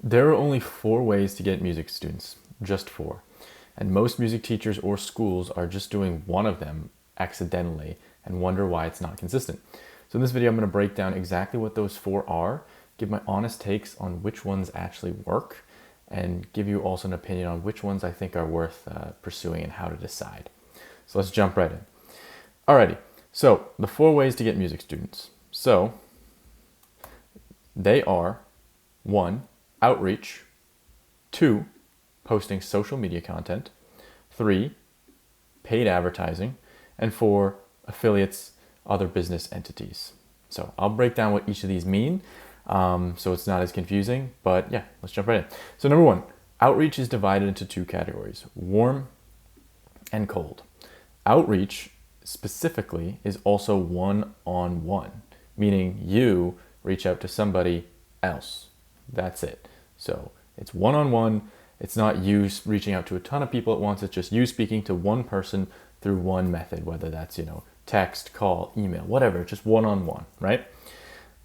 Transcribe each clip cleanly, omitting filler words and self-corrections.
There are only 4 ways to get music students, just 4. And most music teachers or schools are just doing one of them accidentally and wonder why it's not consistent. So in this video, I'm going to break down exactly what those 4 are, give my honest takes on which ones actually work, and give you also an opinion on which ones I think are worth pursuing and how to decide. So let's jump right in. Alrighty, so the 4 ways to get music students. So they are: 1, outreach; 2, posting social media content; 3, paid advertising; and 4, affiliates, other business entities. So I'll break down what each of these mean, so it's not as confusing, but yeah, let's jump right in. So number 1, outreach is divided into 2 categories: warm and cold. Outreach specifically is also one-on-one, meaning you reach out to somebody else. That's it. So it's one-on-one. It's not you reaching out to a ton of people at once. It's just you speaking to one person through one method, whether that's, text, call, email, whatever, just one-on-one, right?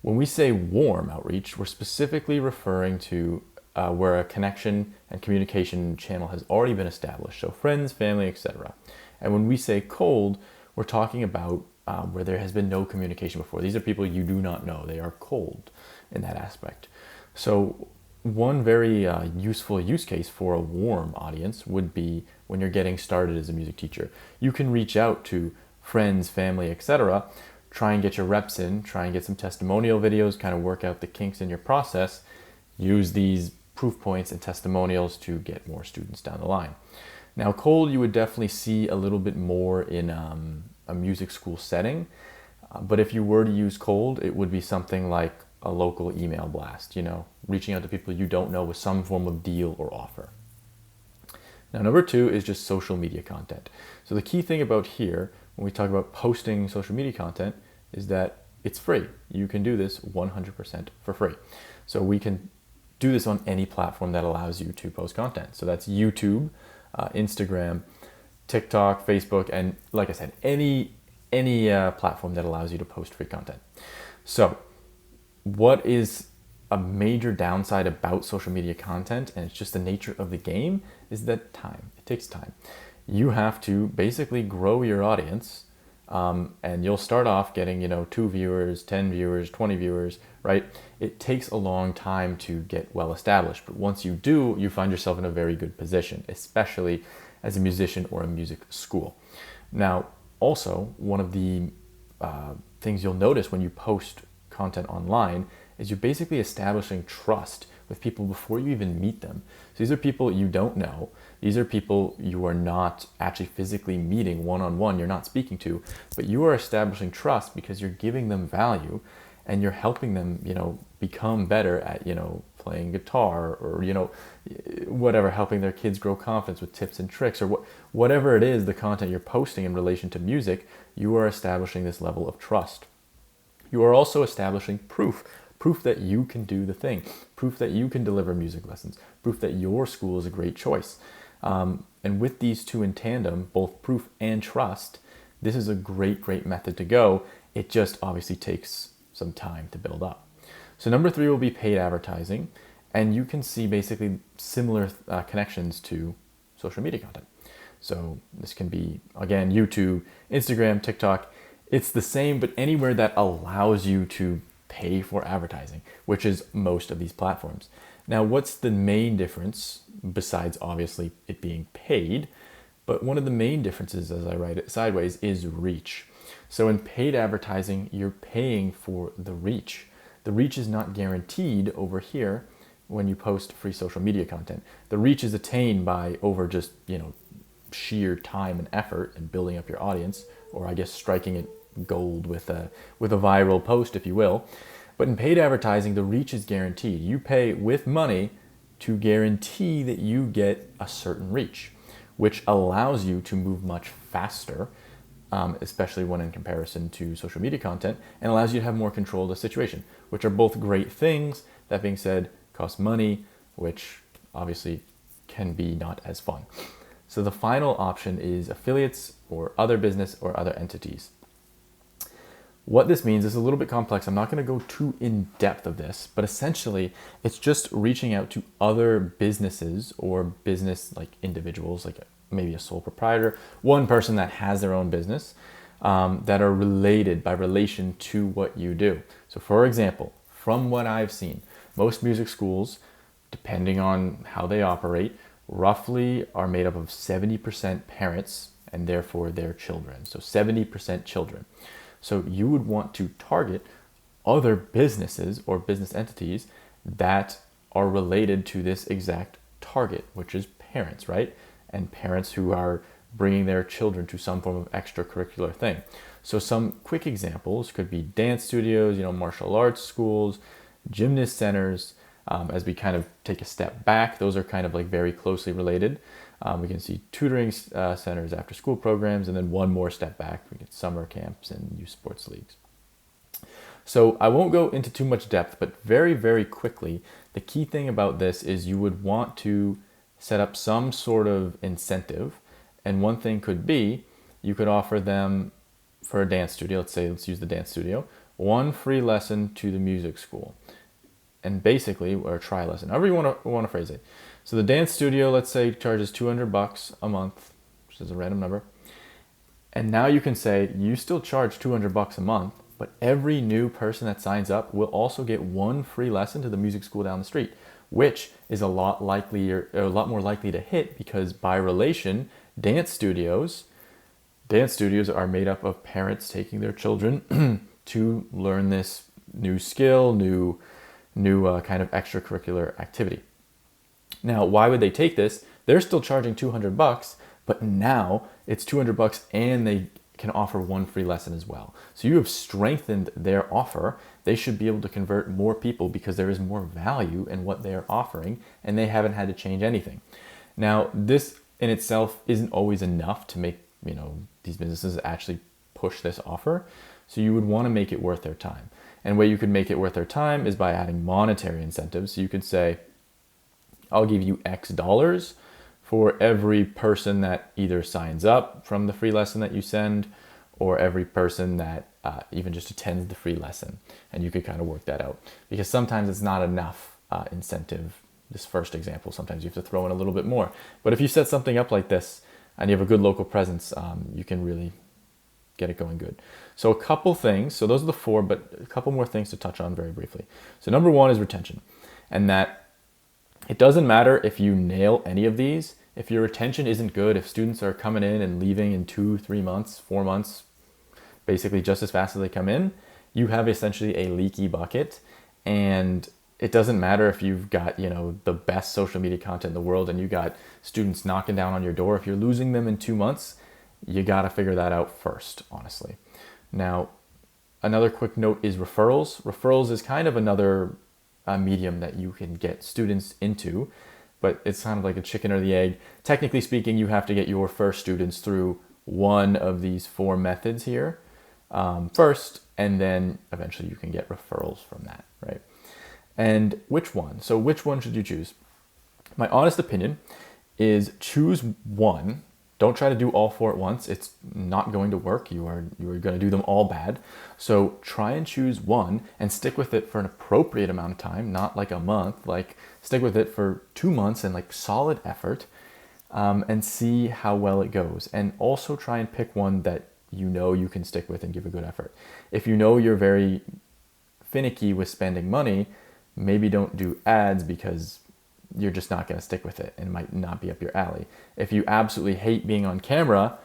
When we say warm outreach, we're specifically referring to where a connection and communication channel has already been established. So friends, family, etc. And when we say cold, we're talking about where there has been no communication before. These are people you do not know. They are cold in that aspect. So one very useful use case for a warm audience would be when you're getting started as a music teacher. You can reach out to friends, family, etc., try and get your reps in, try and get some testimonial videos, kind of work out the kinks in your process, use these proof points and testimonials to get more students down the line. Now, cold, you would definitely see a little bit more in a music school setting, but if you were to use cold, it would be something like a local email blast, reaching out to people you don't know with some form of deal or offer. Now, number 2 is just social media content. So the key thing about here, when we talk about posting social media content, is that it's free. You can do this 100% for free. So we can do this on any platform that allows you to post content. So that's YouTube, Instagram, TikTok, Facebook, and like I said, any platform that allows you to post free content. So what is a major downside about social media content, and it's just the nature of the game, is that time. It takes time. You have to basically grow your audience, and you'll start off getting 2 viewers, 10 viewers, 20 viewers, right? It takes a long time to get well established, but once you do, you find yourself in a very good position, especially as a musician or a music school. Now, also, one of the things you'll notice when you post content online is you're basically establishing trust with people before you even meet them. So these are people you don't know. These are people you are not actually physically meeting one-on-one, you're not speaking to, but you are establishing trust because you're giving them value and you're helping them, become better at, playing guitar or, whatever, helping their kids grow confidence with tips and tricks, or whatever it is, the content you're posting in relation to music, you are establishing this level of trust. You are also establishing proof that you can do the thing, proof that you can deliver music lessons, proof that your school is a great choice. And with these two in tandem, both proof and trust, this is a great method to go. It just obviously takes some time to build up. So number 3 will be paid advertising, and you can see basically similar connections to social media content. So this can be, again, YouTube, Instagram, TikTok. It's the same, but anywhere that allows you to pay for advertising, which is most of these platforms. Now, what's the main difference, besides obviously it being paid? But one of the main differences, as I write it sideways, is reach. So in paid advertising, you're paying for the reach. The reach is not guaranteed over here when you post free social media content. The reach is attained by over just, sheer time and effort and building up your audience, or I guess striking it gold with a viral post, if you will. But in paid advertising, the reach is guaranteed. You pay with money to guarantee that you get a certain reach, which allows you to move much faster, especially when in comparison to social media content, and allows you to have more control of the situation, which are both great things. That being said, cost money, which obviously can be not as fun. So the final option is affiliates or other business or other entities. What this means is a little bit complex. I'm not going to go too in depth of this, but essentially it's just reaching out to other businesses or business like individuals, like maybe a sole proprietor, one person that has their own business, that are related by relation to what you do. So for example, from what I've seen, most music schools, depending on how they operate, roughly are made up of 70% parents and therefore their children. So 70% children. So you would want to target other businesses or business entities that are related to this exact target, which is parents, right? And parents who are bringing their children to some form of extracurricular thing. So some quick examples could be dance studios, martial arts schools, gymnast centers. As we kind of take a step back, those are kind of like very closely related. We can see tutoring centers, after school programs, and then one more step back, we get summer camps and youth sports leagues. So I won't go into too much depth, but very, very quickly, the key thing about this is you would want to set up some sort of incentive. And one thing could be, you could offer them for a dance studio, let's use the dance studio, one free lesson to the music school. And basically, or a try lesson, however you want to phrase it. So the dance studio, let's say, charges $200 a month, which is a random number. And now you can say, you still charge $200 a month, but every new person that signs up will also get one free lesson to the music school down the street, which is a lot more likely to hit, because by relation, dance studios are made up of parents taking their children to learn this new skill, new kind of extracurricular activity. Now, why would they take this? They're still charging $200, but now it's $200 and they can offer one free lesson as well. So you have strengthened their offer. They should be able to convert more people because there is more value in what they're offering and they haven't had to change anything. Now, this in itself isn't always enough to make, these businesses actually push this offer. So you would want to make it worth their time. And the way you could make it worth their time is by adding monetary incentives. So you could say, I'll give you X dollars for every person that either signs up from the free lesson that you send, or every person that even just attends the free lesson. And you could kind of work that out, because sometimes it's not enough incentive. This first example, sometimes you have to throw in a little bit more. But if you set something up like this and you have a good local presence, you can really get it going good. So a couple things, so those are the four, but a couple more things to touch on very briefly. So number one is retention, and that it doesn't matter if you nail any of these. If your retention isn't good, if students are coming in and leaving in 2, 3 months, 4 months, basically just as fast as they come in, you have essentially a leaky bucket. And it doesn't matter if you've got, the best social media content in the world and you got students knocking down on your door. If you're losing them in 2 months, you got to figure that out first, honestly. Now, another quick note is referrals. Referrals is kind of another medium that you can get students into, but it's kind of like a chicken or the egg. Technically speaking, you have to get your first students through one of these 4 methods here first, and then eventually you can get referrals from that, right? And which one? So which one should you choose? My honest opinion is choose one. Don't try to do all 4 at once. It's not going to work. You are going to do them all bad. So try and choose one and stick with it for an appropriate amount of time, not like a month. Like stick with it for 2 months and like solid effort, and see how well it goes. And also try and pick one that you can stick with and give a good effort. If you're very finicky with spending money, maybe don't do ads because you're just not going to stick with it and it might not be up your alley. If you absolutely hate being on camera,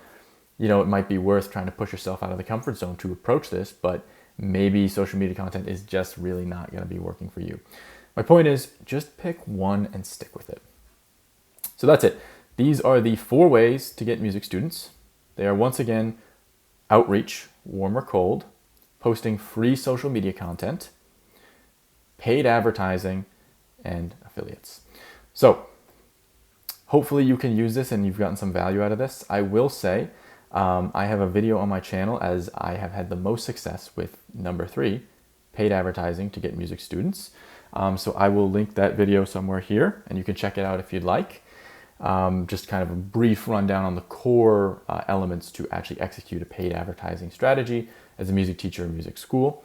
it might be worth trying to push yourself out of the comfort zone to approach this, but maybe social media content is just really not going to be working for you. My point is just pick one and stick with it. So that's it. These are the 4 ways to get music students. They are once again outreach, warm or cold, posting free social media content, paid advertising, and affiliates. So hopefully you can use this and you've gotten some value out of this. I will say I have a video on my channel as I have had the most success with number 3, paid advertising to get music students. So I will link that video somewhere here and you can check it out if you'd like. Just kind of a brief rundown on the core elements to actually execute a paid advertising strategy as a music teacher or music school.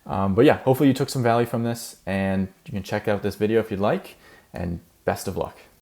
But yeah, hopefully you took some value from this, and you can check out this video if you'd like, and best of luck.